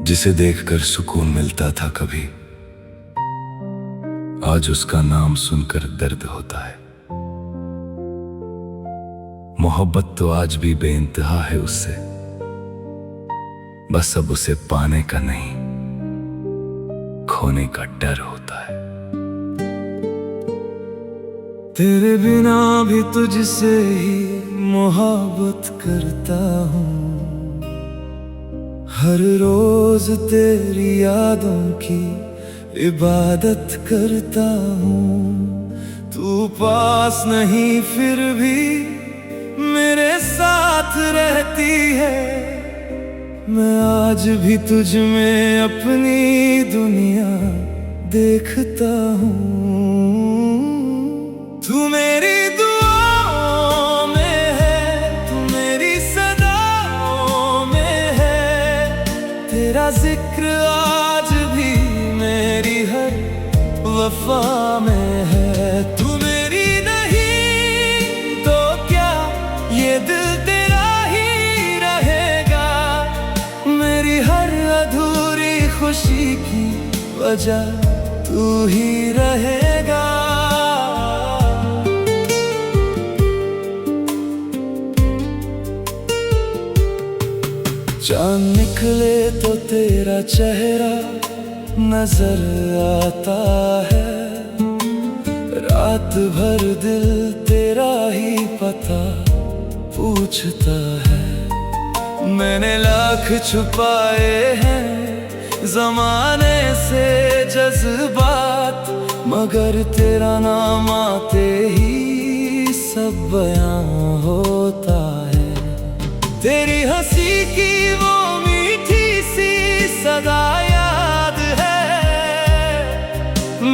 जिसे देखकर सुकून मिलता था कभी, आज उसका नाम सुनकर दर्द होता है। मोहब्बत तो आज भी बेइंतहा है उससे, बस अब उसे पाने का नहीं, खोने का डर होता है। तेरे बिना भी तुझसे ही मोहब्बत करता हूँ, हर रोज तेरी यादों की इबादत करता हूँ। तू पास नहीं फिर भी मेरे साथ रहती है, मैं आज भी तुझ में अपनी दुनिया देखता हूँ। तू मेरी दुआओं में है, तू मेरी सदाओं में है, तेरा जिक्र आज भी मेरी हर वफा में है। तू मेरी नहीं तो क्या ये दिल तेरा ही रहेगा, मेरी हर अधूरी खुशी की वजह तू ही रहेगा। चाँद निकले तो तेरा चेहरा नजर आता है, रात भर दिल तेरा ही पता पूछता है। मैंने लाख छुपाए हैं ज़माने से जज्बात, मगर तेरा नाम आते ही सब बयां होता है। तेरी हंसी की वो मीठी सी सदा याद है,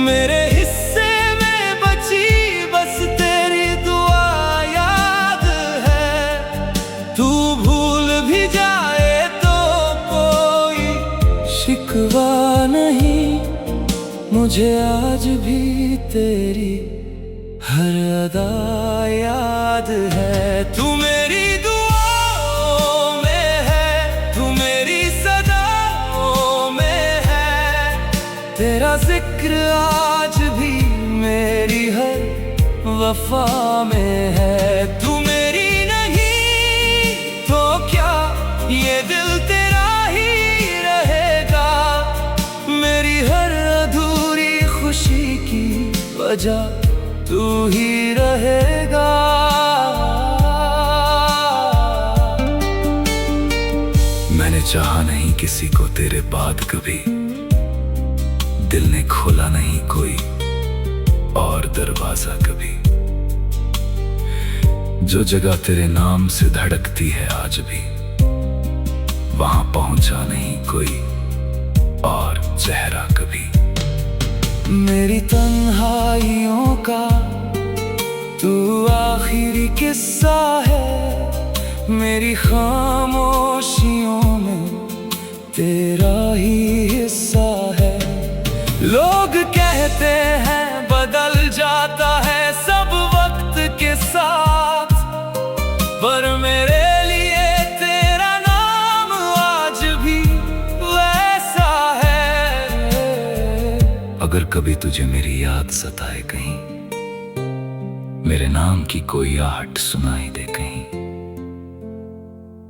मेरे हिस्से में बची बस तेरी दुआ याद है। तू भूल भी जाए तो कोई शिकवा नहीं, मुझे आज भी तेरी हर अदा याद है। तू मेरी तेरा जिक्र आज भी मेरी हर वफा में है। तू मेरी नहीं तो क्या ये दिल तेरा ही रहेगा, मेरी हर अधूरी खुशी की वजह तू ही रहेगा। मैंने चाहा नहीं किसी को तेरे बाद कभी, दिल ने खोला नहीं कोई और दरवाजा कभी। जो जगह तेरे नाम से धड़कती है आज भी, वहां पहुंचा नहीं कोई और चेहरा कभी। मेरी तन्हाइयों का तू आखिरी किस्सा है, मेरी खामोशियों में तेरा ही हिस्सा है। लोग कहते हैं बदल जाता है सब वक्त के साथ, पर मेरे लिए तेरा नाम आज भी वैसा है। अगर कभी तुझे मेरी याद सताए कहीं, मेरे नाम की कोई आहट सुनाई दे कहीं,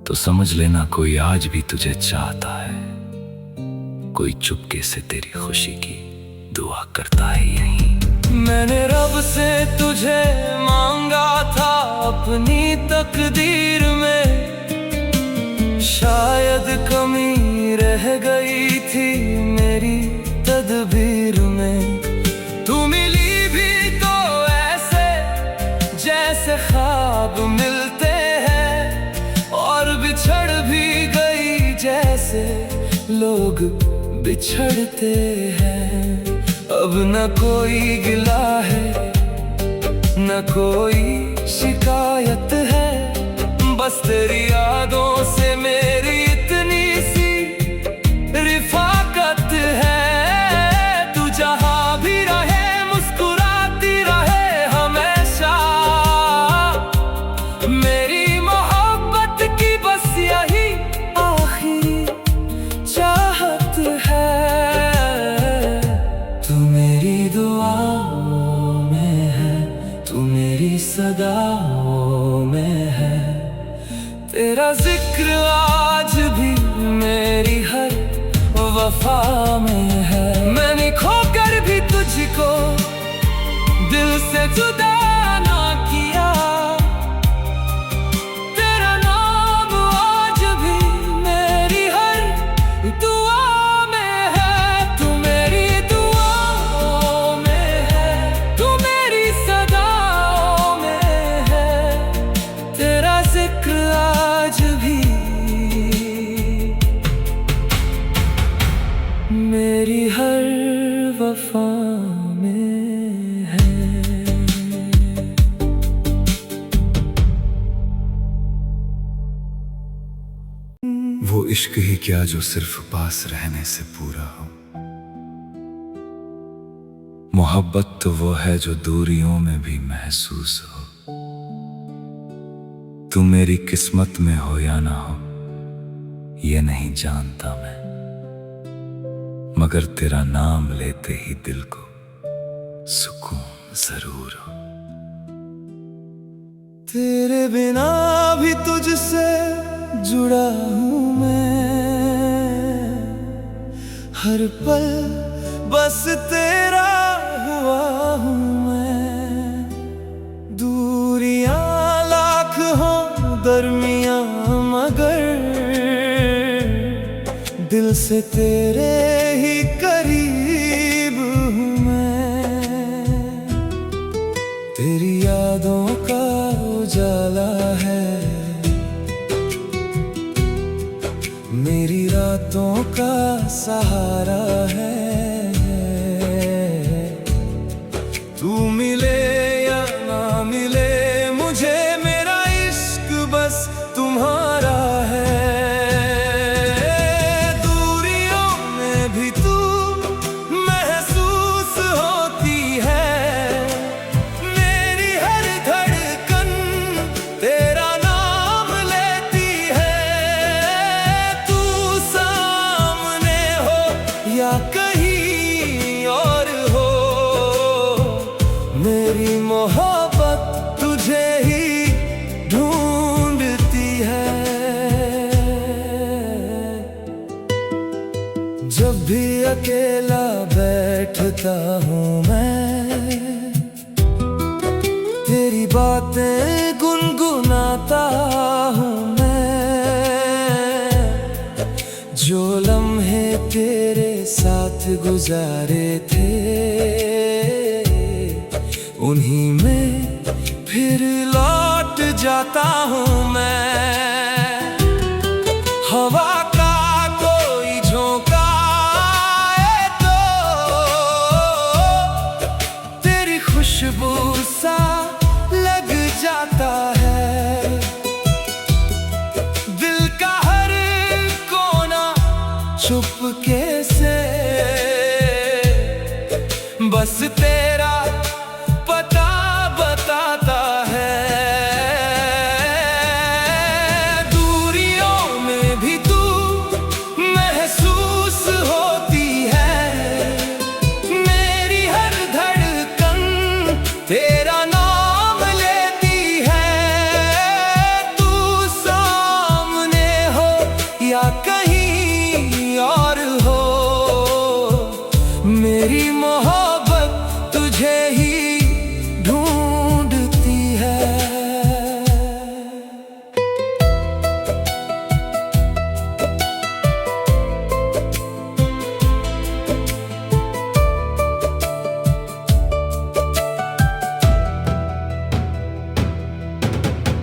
तो समझ लेना कोई आज भी तुझे चाहता है, कोई चुपके से तेरी खुशी की दुआ करता है यहीं। मैंने रब से तुझे मांगा था अपनी तकदीर में, शायद कमी रह गई थी मेरी तदबीर में। तू मिली भी तो ऐसे जैसे ख्वाब मिलते हैं, और बिछड़ भी गई जैसे लोग बिछड़ते हैं। अब न कोई गिला है न कोई शिकायत है, बस तेरी यादों से मेरी इतनी सी रिफाकत है। तू जहां भी रहे मुस्कुराती रहे हमेशा, मेरी मोहब्बत की बस यही आखिरी चाहत जिक्र आज भी मेरी हर वफा में है। मैंने खोकर भी तुझको दिल से जुदा ना किया, तेरा नाम आज भी मेरी हर दुआ में है। तू मेरी दुआओं में है, तू मेरी सदाओं में है, तेरा जिक्र आज भी मेरी हर वफा में है। वो इश्क ही क्या जो सिर्फ पास रहने से पूरा हो। मोहब्बत तो वो है जो दूरियों में भी महसूस हो। तू मेरी किस्मत में हो या ना हो ये नहीं जानता मैं, मगर तेरा नाम लेते ही दिल को सुकून जरूर हो। तेरे बिना भी तुझसे जुड़ा हूँ मैं, हर पल बस तेरा हुआ हूँ मैं। दूरियां लाख हों दरमियां मगर दिल से तेरे ही करीब हूँ मैं। तेरी यादों का उजाला है मेरी रातों का सहारा है। तू मिले या ना मिले मुझे मेरा इश्क बस तुम्हारा है। कहीं और हो मेरी मोहब्बत तुझे ही ढूंढती है। जब भी अकेला बैठता हूँ मैं तेरी बातें गुनगुनाता हूँ मैं। जो लम्हे तेरे साथ गुजारे थे उन्हीं में फिर लौट जाता हूँ मैं। हवा का कोई झोंका आए तो तेरी खुशबू सा लग जाता है। दिल का हर कोना चुपके से बस तेरा पता बताता है। दूरियों में भी तू महसूस होती है मेरी हर धड़कन तेरा नाम लेती है। तू सामने हो या कहीं और हो मेरी मोहब्बत तुझे ही ढूंढती है।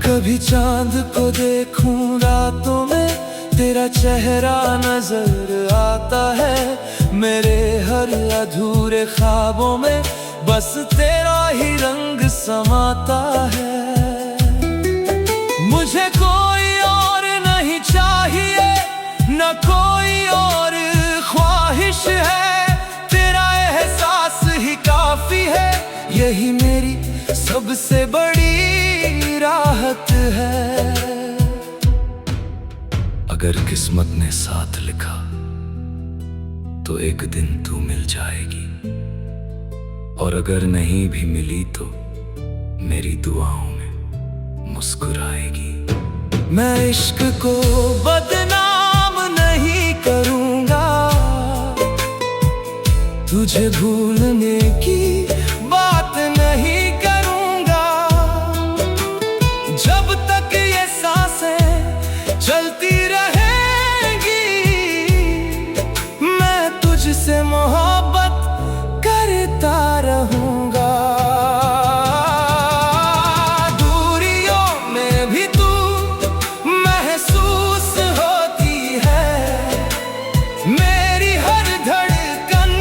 कभी चांद को देखूं रातों में तेरा चेहरा नजर आता है। मेरे हर अधूरे ख्वाबों में बस तेरा ही रंग समाता है। मुझे कोई और नहीं चाहिए न कोई और ख्वाहिश है, तेरा एहसास ही काफी है। यही मेरी सबसे बड़ी राहत है। अगर किस्मत ने साथ लिखा तो एक दिन तू मिल जाएगी, और अगर नहीं भी मिली तो मेरी दुआओं में मुस्कुराएगी। मैं इश्क को बदनाम नहीं करूंगा, तुझे भूलने की बात नहीं करूंगा। जब तक ये सांसें चलती रहेंगी, मैं तुझसे मोहब्बत करता रहूंगा। दूरियों में भी तू महसूस होती है, मेरी हर धड़कन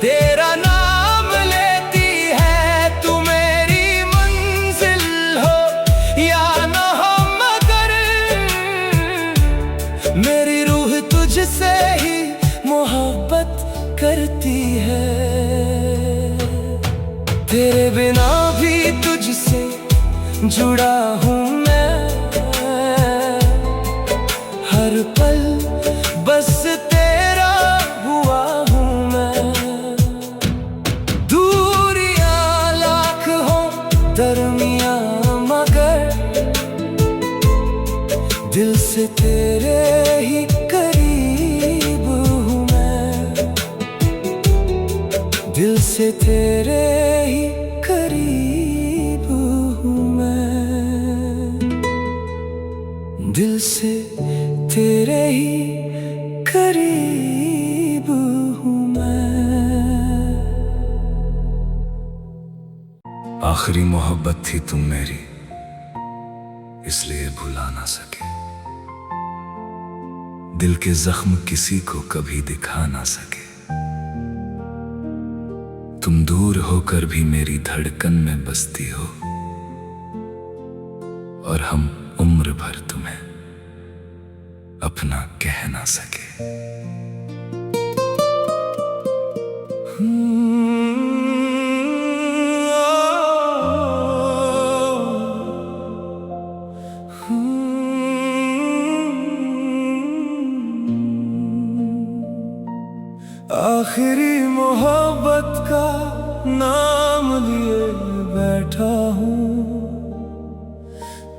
तेरा नाम लेती है। तू मेरी मंजिल हो या न हो, मगर मेरी रूह तुझसे ही मोहब्बत करती है। तेरे बिना भी तुझसे जुड़ा हूँ मैं, हर पल बस तेरा हुआ हूँ मैं। दूरियां लाख हो दरमियां, मगर दिल से तेरे ही करीब हूँ मैं। दिल से तेरे ही करीब हूँ मैं। दिल से तेरे ही करीब हूँ मैं। आखिरी मोहब्बत थी तुम मेरी, इसलिए भुला ना सके। दिल के जख्म किसी को कभी दिखा ना सके। तुम दूर होकर भी मेरी धड़कन में बसती हो, और हम उम्र भर तुम्हें अपना कह ना सके। आखिरी मोहब्बत का नाम लिए बैठा हूँ,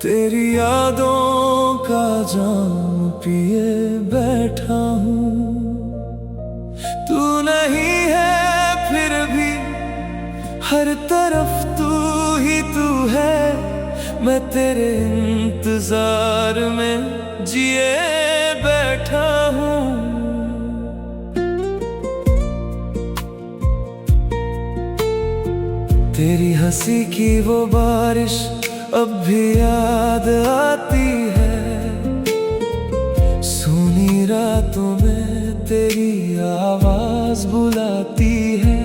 तेरी यादों का जाम पिए बैठा हूँ। तू नहीं है फिर भी हर तरफ तू ही तू है, मैं तेरे इंतजार में जिए बैठा हूँ। तेरी हंसी की वो बारिश अब भी याद आती है, सूनी रातों में तेरी आवाज बुलाती है।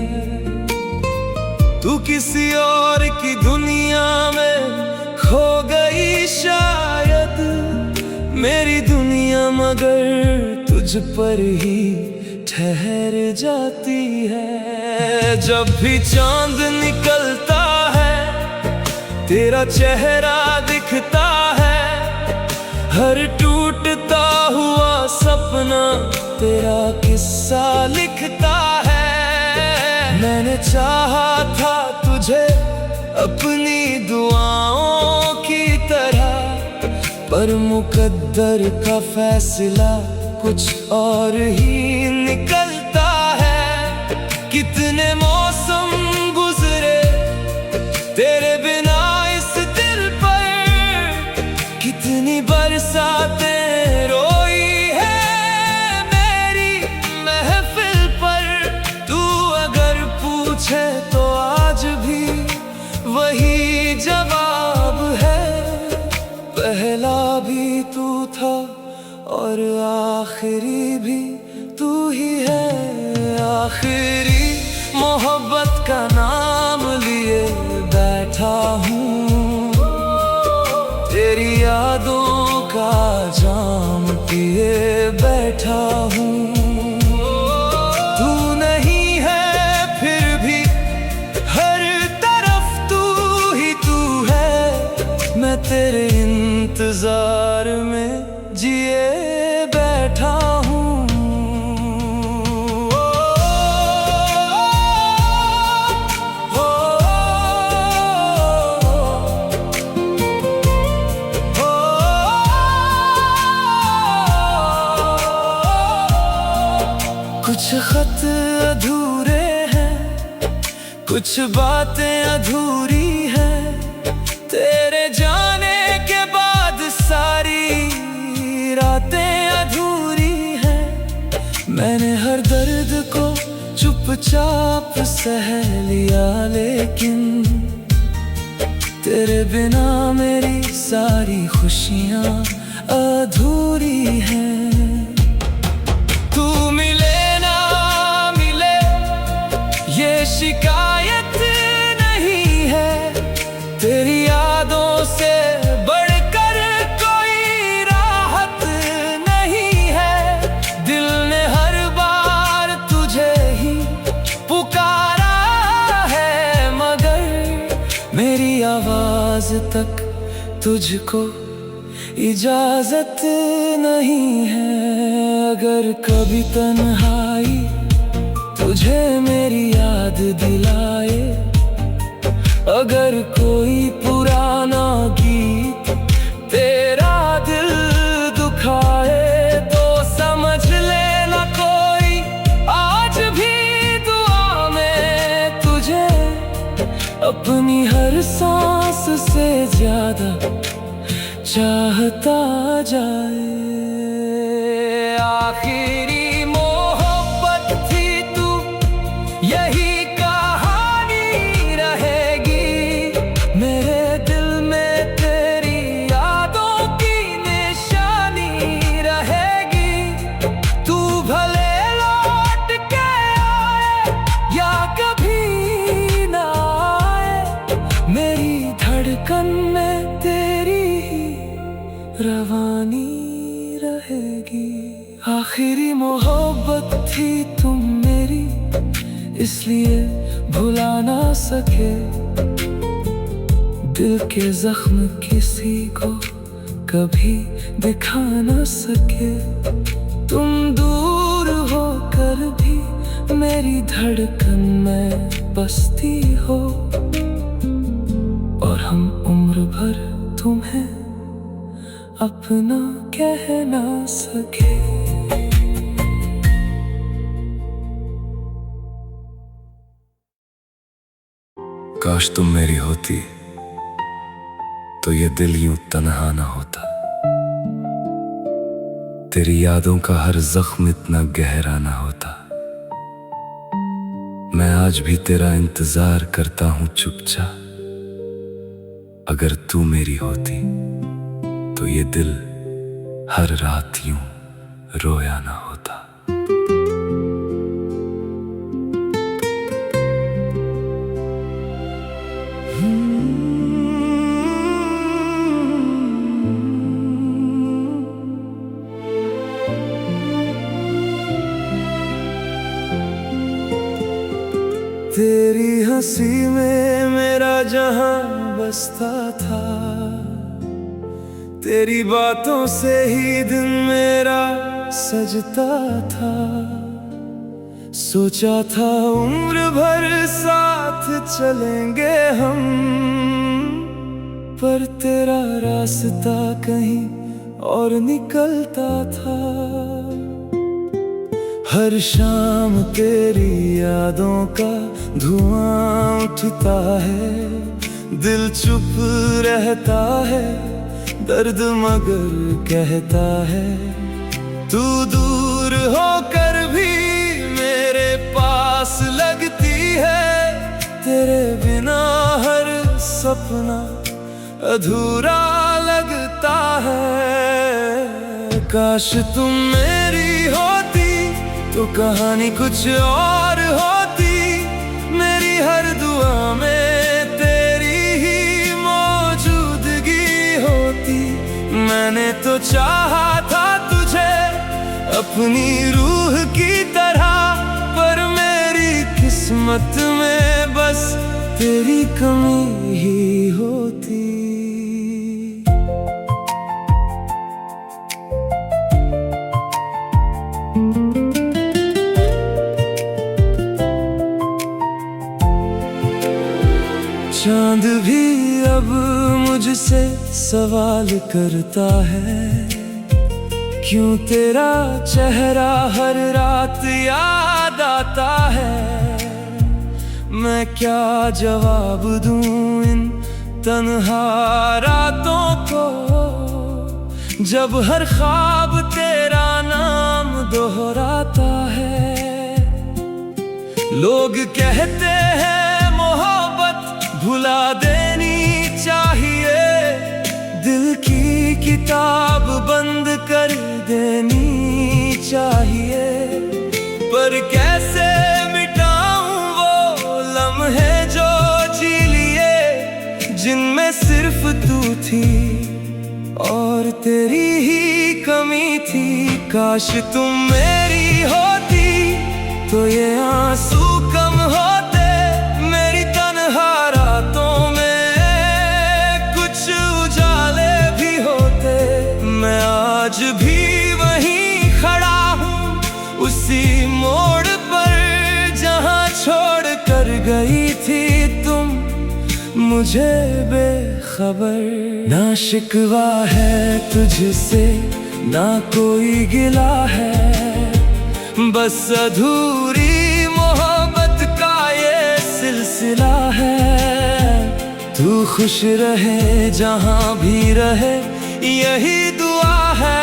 तू किसी और की दुनिया में खो गई शायद, मेरी दुनिया मगर तुझ पर ही ठहर जाती है। जब भी चांद निकलता है तेरा चेहरा दिखता है, हर टूटता हुआ सपना तेरा किस्सा लिखता है। मैंने चाहा था तुझे अपनी दुआओं की तरह, पर मुकद्दर का फैसला कुछ और ही निकलता है। कितने मौसम गुजरे तेरे बिना इस दिल पर, कितनी बरसातें रोई है मेरी महफिल पर। तू अगर पूछे तो आज भी वही जवाब है, पहला भी तू था और आखिरी भी तू ही है। आखिरी मोहब्बत का नाम लिए बैठा हूँ, तेरी यादों का जाम पिए बैठा हूँ। तू नहीं है फिर भी हर तरफ तू ही तू है, मैं तेरे इंतजार में जिए बैठा हूँ। कुछ खत अधूरे हैं, कुछ बातें अधूरी हैं। तेरे जाने के बाद सारी रातें अधूरी हैं। मैंने हर दर्द को चुपचाप सह लिया, लेकिन तेरे बिना मेरी सारी खुशियां अधूरी हैं। तू मिले ना मिले ये शिकायत नहीं है, तेरी यादों से बढ़कर कोई राहत नहीं है। दिल ने हर बार तुझे ही पुकारा है, मगर मेरी आवाज तक तुझको इजाजत नहीं है। अगर कभी तन्हाई तुझे मेरी याद दिलाए, अगर कोई पुराना गीत तेरा दिल दुखाए, तो समझ लेना कोई आज भी दुआ में तुझे अपनी हर सांस से ज्यादा चाहता जाए। आखिरी मोहब्बत थी तू, यही कहानी रहेगी। मेरे दिल में तेरी यादों की निशानी रहेगी। तू भले लौट के आए या कभी ना आए, मेरी धड़कन में तेरी रवानी रहेगी। आखिरी मोहब्बत थी तुम मेरी, इसलिए भुला ना सके। दिल के जख्म किसी को कभी दिखा ना सके। तुम दूर होकर भी मेरी धड़कन में बसती हो, और हम उम्र भर तुम्हें अपना कह ना सके। काश तुम मेरी होती तो ये दिल यूं तन्हा ना होता। तेरी यादों का हर जख्म इतना गहरा ना होता। मैं आज भी तेरा इंतजार करता हूं चुपचाप। अगर तू मेरी होती तो ये दिल हर रात यूं रोया ना होता। तेरी हंसी में मेरा जहां बसता था, तेरी बातों से ही दिन मेरा सजता था। सोचा था उम्र भर साथ चलेंगे हम, पर तेरा रास्ता कहीं और निकलता था। हर शाम तेरी यादों का धुआं उठता है, दिल चुप रहता है, दर्द मगर कहता है। तू दूर होकर भी मेरे पास लगती है, तेरे बिना हर सपना अधूरा लगता है। काश तुम मेरी होती तो कहानी कुछ और होती। मेरी हर दुआ में तेरी ही मौजूदगी होती। मैंने तो चाहा था तुझे अपनी रूह की तरह, पर मेरी किस्मत में बस तेरी कमी ही होती। चांद भी अब मुझसे सवाल करता है, क्यों तेरा चेहरा हर रात रात याद आता है। मैं क्या जवाब दूं इन तन्हा रातों को, जब हर ख्वाब तेरा नाम दोहराता है। लोग कहते हैं मोहब्बत भुला देनी चाहिए, दिल की किताब बंद कर देनी चाहिए। पर कैसे मिटाऊं वो लम्हे जो जी लिए, जिनमें सिर्फ तू थी और तेरी ही कमी थी। काश तुम मेरी होती तो ये आंसू कम होते, मेरी तन्हा रातों में कुछ उजाले भी होते। मैं आज भी वहीं खड़ा हूँ, उसी मोड़ पर जहाँ छोड़ कर गई थी तुम मुझे बेखबर। ना शिकवा है तुझसे ना कोई गिला है, बस अधूरी मोहब्बत का ये सिलसिला है। तू खुश रहे जहां भी रहे यही दुआ है,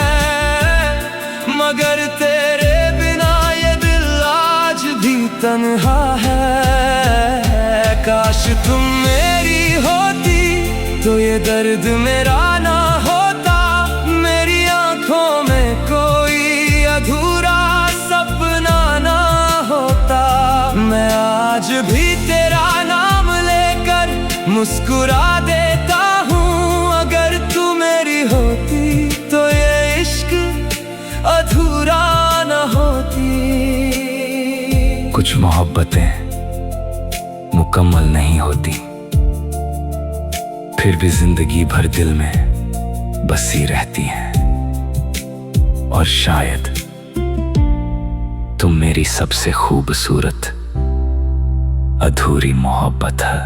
मगर तेरे बिना ये दिल आज भी तन्हा है। काश तुम मेरी होती तो ये दर्द मेरा ना होता, मेरी आंखों में कोई अधूरा सपना ना होता। मैं आज भी तेरा नाम लेकर मुस्कुरा देता हूँ, अगर तू मेरी होती तो ये इश्क अधूरा ना होती। कुछ मोहब्बतें मुकम्मल नहीं होती, फिर भी जिंदगी भर दिल में बसी रहती हैं। और शायद तुम मेरी सबसे खूबसूरत अधूरी मोहब्बत है।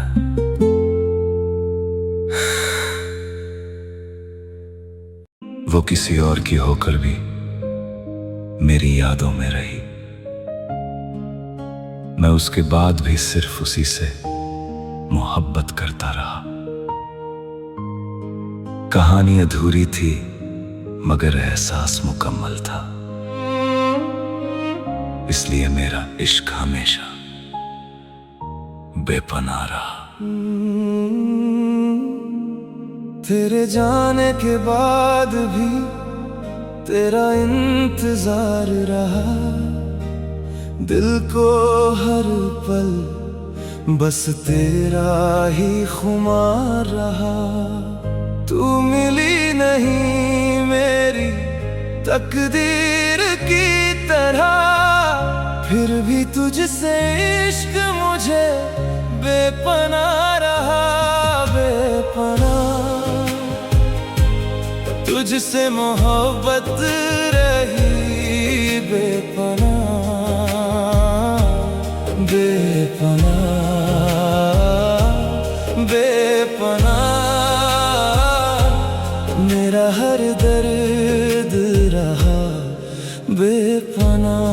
वो किसी और की होकर भी मेरी यादों में रही, मैं उसके बाद भी सिर्फ उसी से मोहब्बत करता रहा। कहानी अधूरी थी मगर एहसास मुकम्मल था, इसलिए मेरा इश्क हमेशा बेपनाह रहा। तेरे जाने के बाद भी तेरा इंतजार रहा, दिल को हर पल बस तेरा ही खुमार रहा। तू मिली नहीं मेरी तकदीर की तरह, फिर भी तुझसे इश्क मुझे बेपनाह रहा, बेपनाह। तुझसे मोहब्बत रही बेपनाह, बेपनाह, बेपनाह। मेरा हर दर्द रहा बेपनाह।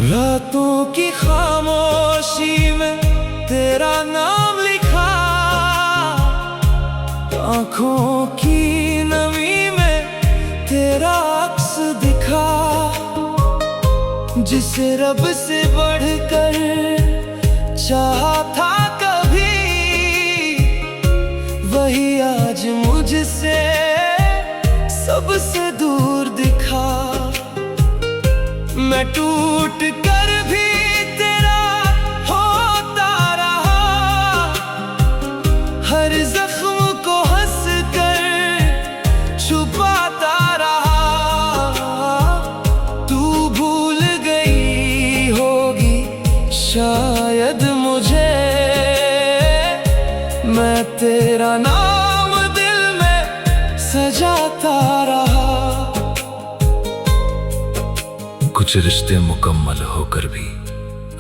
रातों की खामोशी में तेरा नाम लिखा, आँखों की नमी में तेरा अक्स दिखा। जिसे रब से बढ़कर चाहा था कभी, वही आज मुझसे सबसे दूर दिखा। मैं टूट कर भी तेरा होता रहा, हर जख्म को हंस कर छुपाता रहा। तू भूल गई होगी शायद मुझे, मैं तेरा नाम दिल में सजाता रहा। कुछ कुछ रिश्ते मुकम्मल होकर भी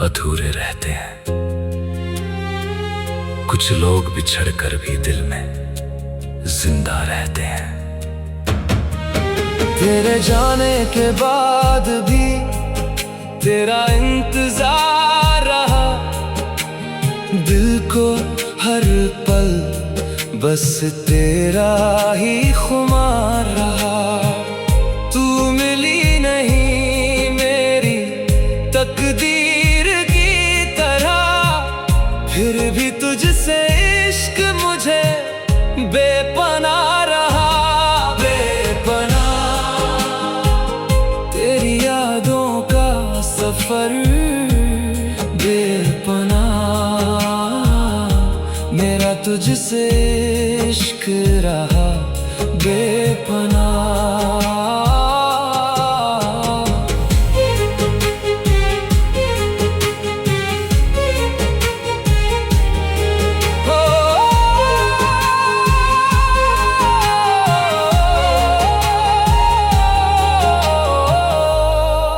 अधूरे रहते हैं, कुछ लोग बिछड़ कर भी दिल में जिंदा रहते हैं। तेरे जाने के बाद भी तेरा इंतजार रहा, दिल को हर पल बस तेरा ही खुमार रहा। तू मिली नहीं मेरी तकदीर की तरह, फिर भी तुझसे इश्क मुझे बेपनाह रहा, बेपनाह। तेरी यादों का सफर बेपनाह, मेरा तुझसे इश्क रहा बेपनाह।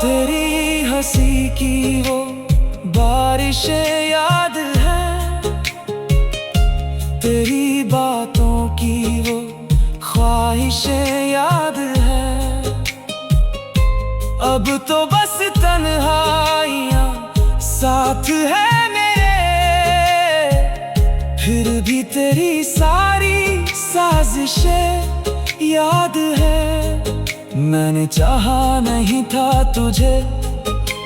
तेरी हंसी की वो बारिशें याद है, तेरी बातों की वो ख्वाहिशें याद है। अब तो बस तन्हाइयाँ साथ है मेरे, फिर भी तेरी सारी साजिशें याद है। मैंने चाहा नहीं था तुझे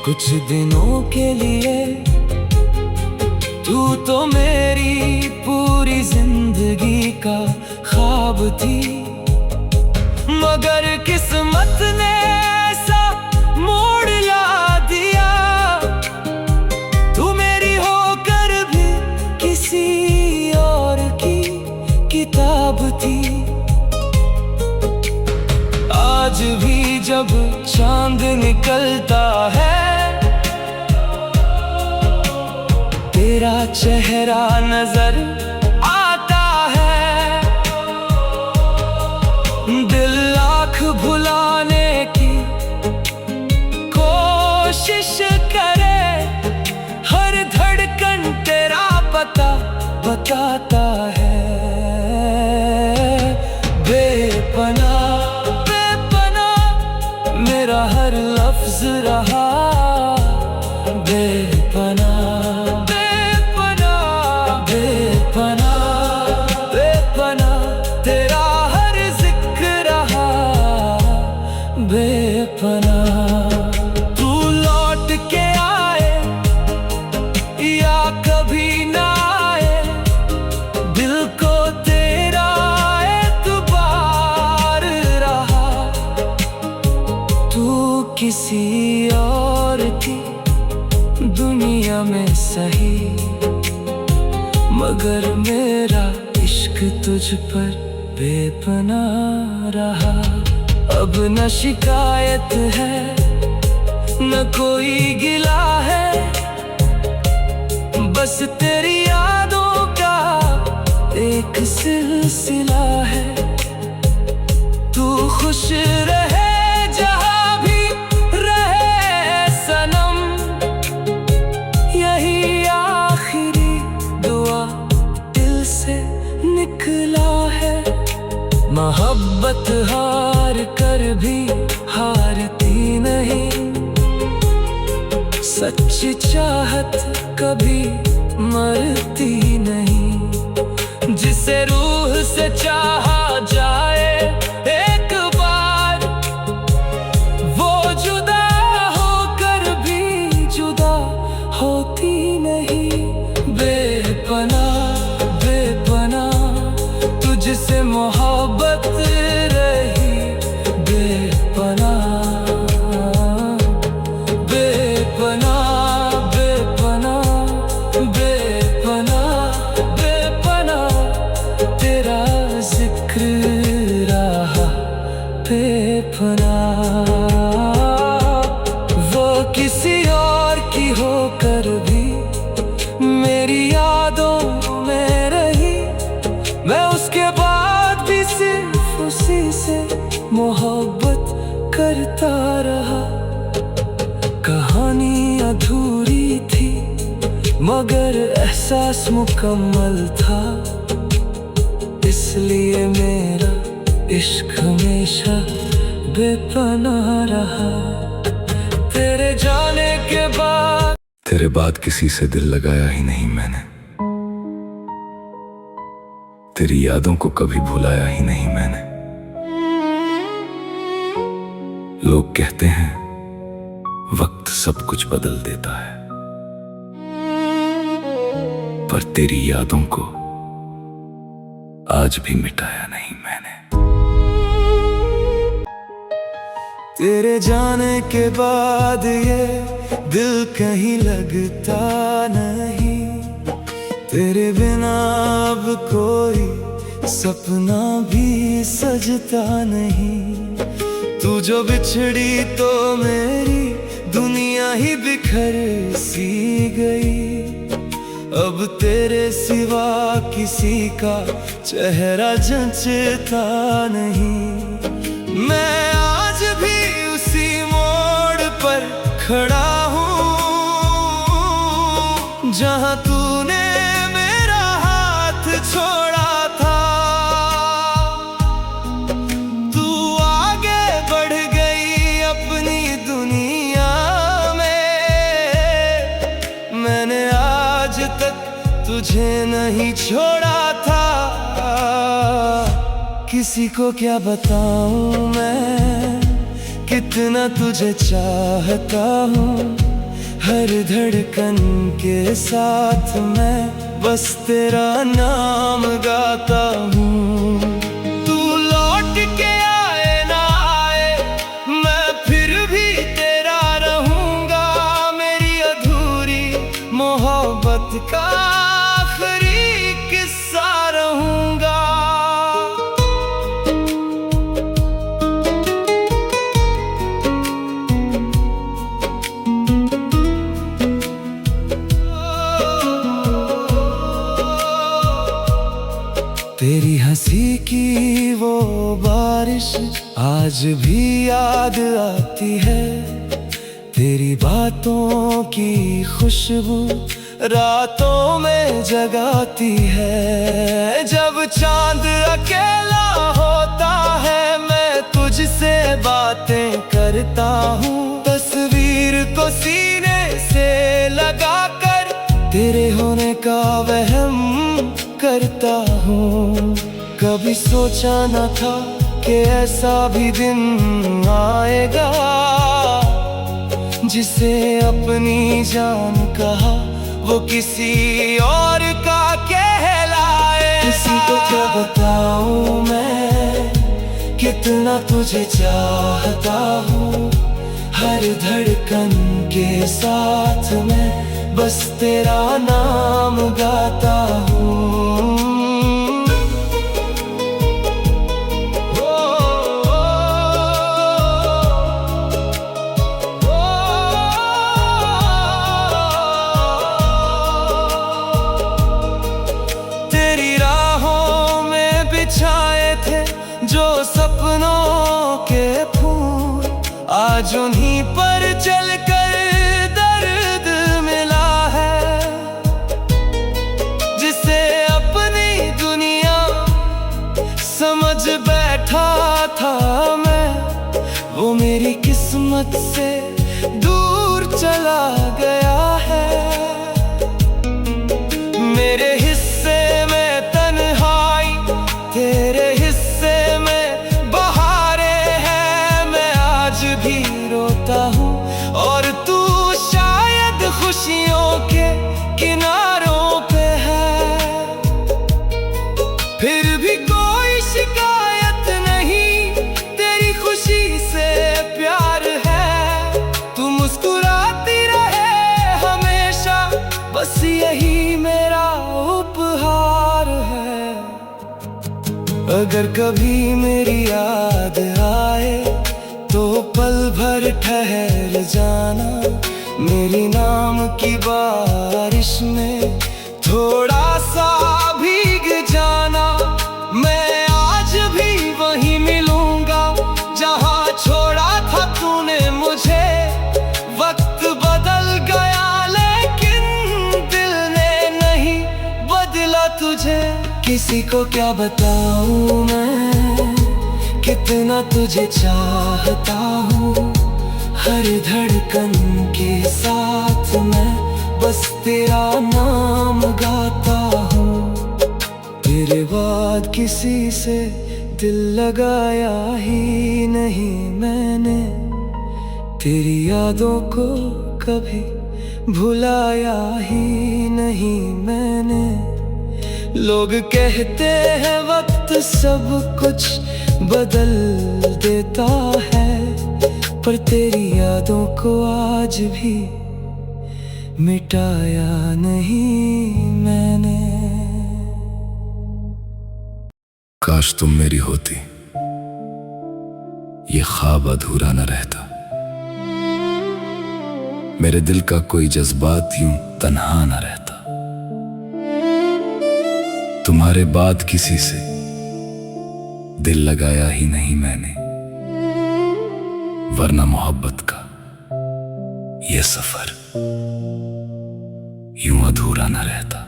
कुछ दिनों के लिए, तू तो मेरी पूरी जिंदगी का ख्वाब थी। मगर किस्मत ने ऐसा मोड़ ला दिया, तू मेरी होकर भी किसी और की किताब थी। आज भी जब चांद निकलता है, तेरा चेहरा नजर आता है। दिल लाख भुलाने की कोशिश करे, हर धड़कन तेरा पता बताता है। बेपनाह मेरा हर लफ्ज रहा, बेपनाह बेपनाह बेपनाह बेपनाह, तेरा हर जिक्र रहा बेपनाह। तू लौट के आए या कभी ना आए, दिल को तेरा एतबार रहा। तू किसी और की दुनिया में सही, मगर मेरा इश्क तुझ पर बेपनाह रहा। अब न शिकायत है न कोई गिला है, बस तेरी यादों का एक सिलसिला है। तू खुश रहे जहाँ भी रहे सनम, यही आखिरी दुआ दिल से निकला है। मोहब्बत हार कर भी हारती नहीं, सच्ची चाहत कभी मरती नहीं। जिसे रूह से चाहा जाए एक बार, वो जुदा होकर भी जुदा होती नहीं। बेपनाह बेपनाह तुझसे मोहब्बत रही, बेपनाह बेपनाह बेपनाह बेपनाह बेपनाह, तेरा जिक्र अधूरी थी, मगर एहसास मुकम्मल था। इसलिए मेरा इश्क हमेशा बेपनाह रहा। तेरे जाने के बाद तेरे बाद किसी से दिल लगाया ही नहीं मैंने, तेरी यादों को कभी भुलाया ही नहीं मैंने। लोग कहते हैं वक्त सब कुछ बदल देता है, पर तेरी यादों को आज भी मिटाया नहीं मैंने। तेरे जाने के बाद ये दिल कहीं लगता नहीं, तेरे बिना अब कोई सपना भी सजता नहीं। तू जो बिछड़ी तो मेरी दुनिया ही बिखर सी गई। अब तेरे सिवा किसी का चेहरा जंचता नहीं। मैं आज भी उसी मोड़ पर खड़ा हूँ जहाँ तूने मेरा हाथ छोड़ा था। तू आगे बढ़ गई अपनी दुनिया में, मैंने आज तक तुझे नहीं छोड़ा था। किसी को क्या बताऊं मैं कितना तुझे चाहता हूँ। हर धड़कन के साथ मैं बस तेरा नाम गाता हूँ। तू लौट के आए ना आए मैं फिर भी तेरा रहूँगा। मेरी अधूरी मोहब्बत का आखिरी किस्सा रहूँगा। तेरी हंसी की वो बारिश आज भी याद आती है। तेरी बातों की खुशबू रातों में जगाती है। जब चांद अकेला होता है मैं तुझसे बातें करता हूँ। तस्वीर को सीने से लगाकर तेरे होने का वहम करता हूँ। कभी सोचा न था कि ऐसा भी दिन आएगा, जिसे अपनी जान कहा वो किसी और का कहलाएगा। किसी को क्या बताऊँ मैं कितना तुझे चाहता हूँ। हर धड़कन के साथ मैं बस तेरा नाम गाता हूँ। तेरी राहों में बिछाए थे जो सपनों के फूल, आज उन्हीं पर चलकर दर्द मिला है। जिसे अपनी दुनिया समझ बैठा था मैं, वो मेरी किस्मत से दूर चला गया है। मेरे हिस्से में तन्हाई, तेरे हिस्से में बहारें हैं। मैं आज भी रोता हूँ और तू शायद खुशियों के किनारों पे है। फिर भी कोई शिकायत नहीं, तेरी खुशी से प्यार है। तू मुस्कुराती रहे हमेशा, बस यही मेरा उपहार है। अगर कभी मेरी याद आए तो पल भर ठहर जाना। मेरी नाम की बारिश में थोड़ा सा भीग जाना। मैं आज भी वहीं मिलूंगा जहां छोड़ा था तूने मुझे। वक्त बदल गया किसी को क्या बताऊं मैं, कितना तुझे चाहता हूँ। हर धड़कन के साथ मैं बस तेरा नाम गाता हूँ। तेरे बाद किसी से दिल लगाया ही नहीं मैंने, तेरी यादों को कभी भुलाया ही नहीं मैंने। लोग कहते हैं वक्त सब कुछ बदल देता है, पर तेरी यादों को आज भी मिटाया नहीं मैंने। काश तुम मेरी होती, ये ख्वाब अधूरा न रहता। मेरे दिल का कोई जज्बात यूं तन्हा न रहता। तुम्हारे बाद किसी से दिल लगाया ही नहीं मैंने, वरना मोहब्बत का ये सफर यूं अधूरा न रहता।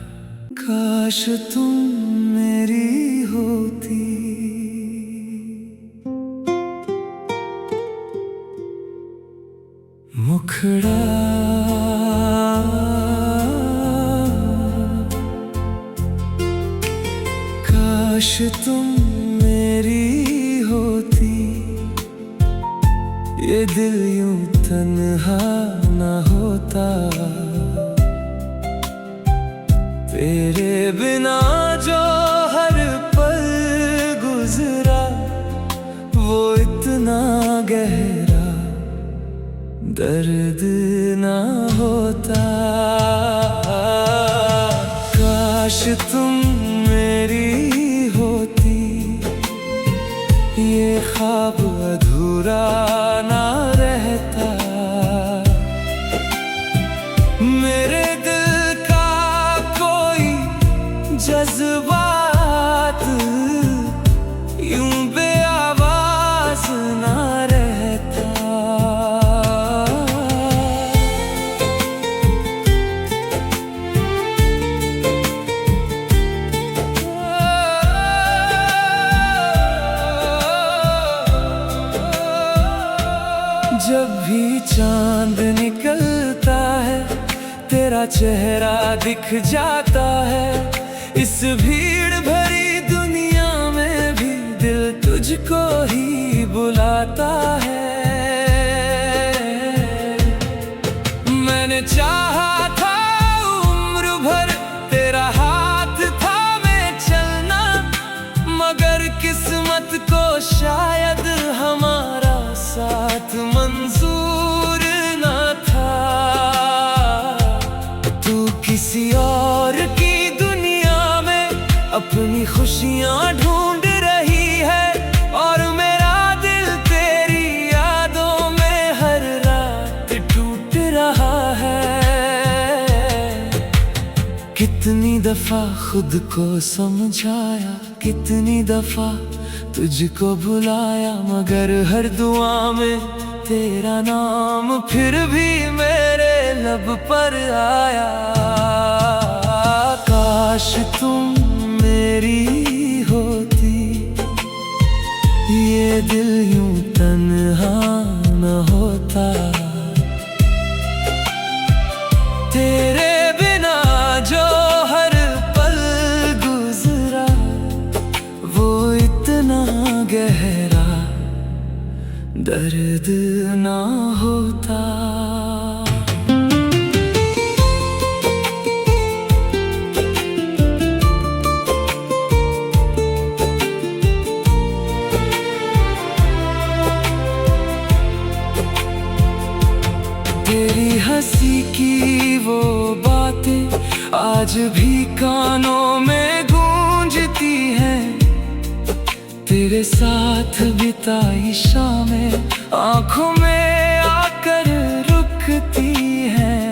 काश तुम मेरी होती, मुखड़ा काश तुम मेरी होती, ये दिल यूं तन्हा न होता। तेरे बिना जो हर पल गुजरा, वो इतना गहरा दर्द ना होता। काश तुम मेरी होती, ये ख्वाब अधूरा ना रहता। मेरे दिल का कोई जज्बात यूं बेआवाज ना रहता। जब भी चांद निकलता है, तेरा चेहरा दिख जाता है। इस भीड़ भरी दुनिया में भी दिल तुझको ही बुलाता है। मैंने चाहा था उम्र भर तेरा हाथ थामे चलना, मगर किस्मत को शायद हमारा साथ मंजूर न था। तू किसी और की दुनिया में अपनी खुशियां ढूंढ रही है, और मेरा दिल तेरी यादों में हर रात टूट रहा है। कितनी दफा खुद को समझाया, कितनी दफा तुझको भुलाया, मगर हर दुआ में तेरा नाम फिर भी मेरे लब पर आया। काश तुम मेरी होती, ये दिल यूं तन्हा न होता। तेरे बिना जो हर पल गुजरा, वो इतना गहरा दर्द ना होता। तेरी हंसी की वो बातें आज भी कानों में गूंजती हैं। तेरे साथ बिताई शामें आंखों में आकर रुकती हैं।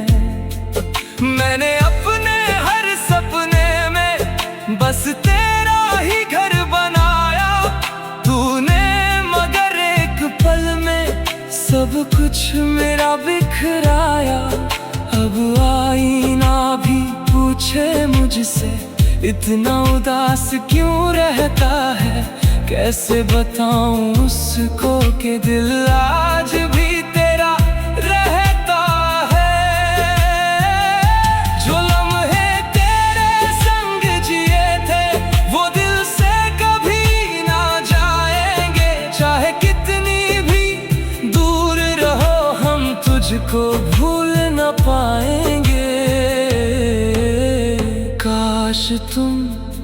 मैंने अपने हर सपने में बस तेरा ही घर बनाया, तूने मगर एक पल में सब कुछ मेरा बिखराया। अब आईना भी पूछे मुझसे इतना उदास क्यों रहता है, कैसे बताऊं उसको कि दिल आज भी तेरा रहता है। जो लम्हे तेरे संग जिए थे वो दिल से कभी ना जाएंगे, चाहे कितनी भी दूर रहो हम तुझको भूल न पाएंगे। काश तुम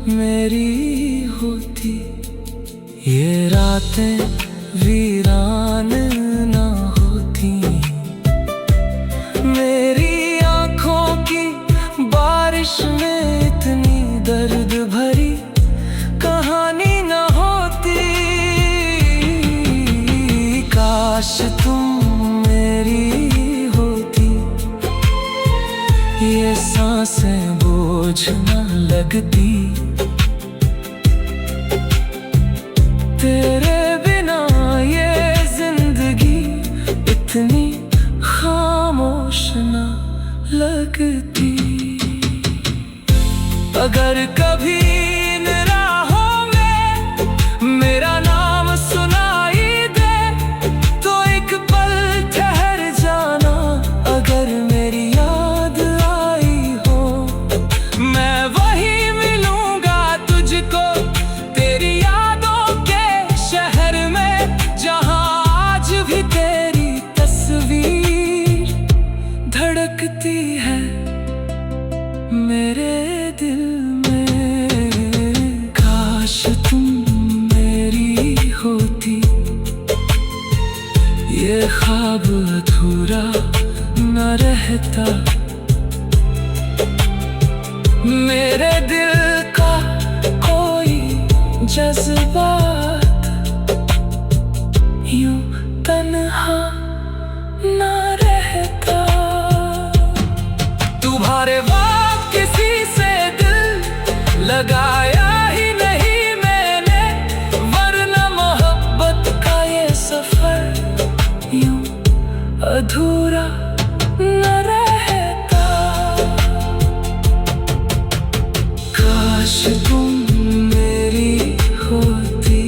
मेरी होती, ये रातें वीरान ना होती, मेरी आंखों की बारिश में इतनी दर्द भरी कहानी ना होती। काश तुम मेरी होती, ये सांसें बोझ न लगती, तेरे बिना ये जिंदगी इतनी खामोश न लगती। अगर कभी इन राहों में मेरा नाम सुनाई दे तो एक पल ठहर जाना, अगर मेरी याद आई हो मैं वही मिलूंगा तुझको, तेरी यादों के शहर में जहां आज भी तेरी तस्वीर धड़कती है मेरे दिल में। काश तुम मेरी होती, ये ख्वाब अधूरा न रहता, मेरे दिल का कोई जज्बात यूं तन्हा न रहता। तुम्हारे वक्त किसी से दिल लगाया ही नहीं मैंने, वरना मोहब्बत का ये सफर यूं अधूरा न रहता। काश तुम मेरी होती,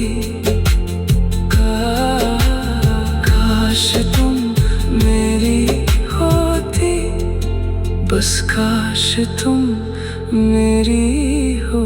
काश तुम मेरी होती, बस काश तुम मेरी हो।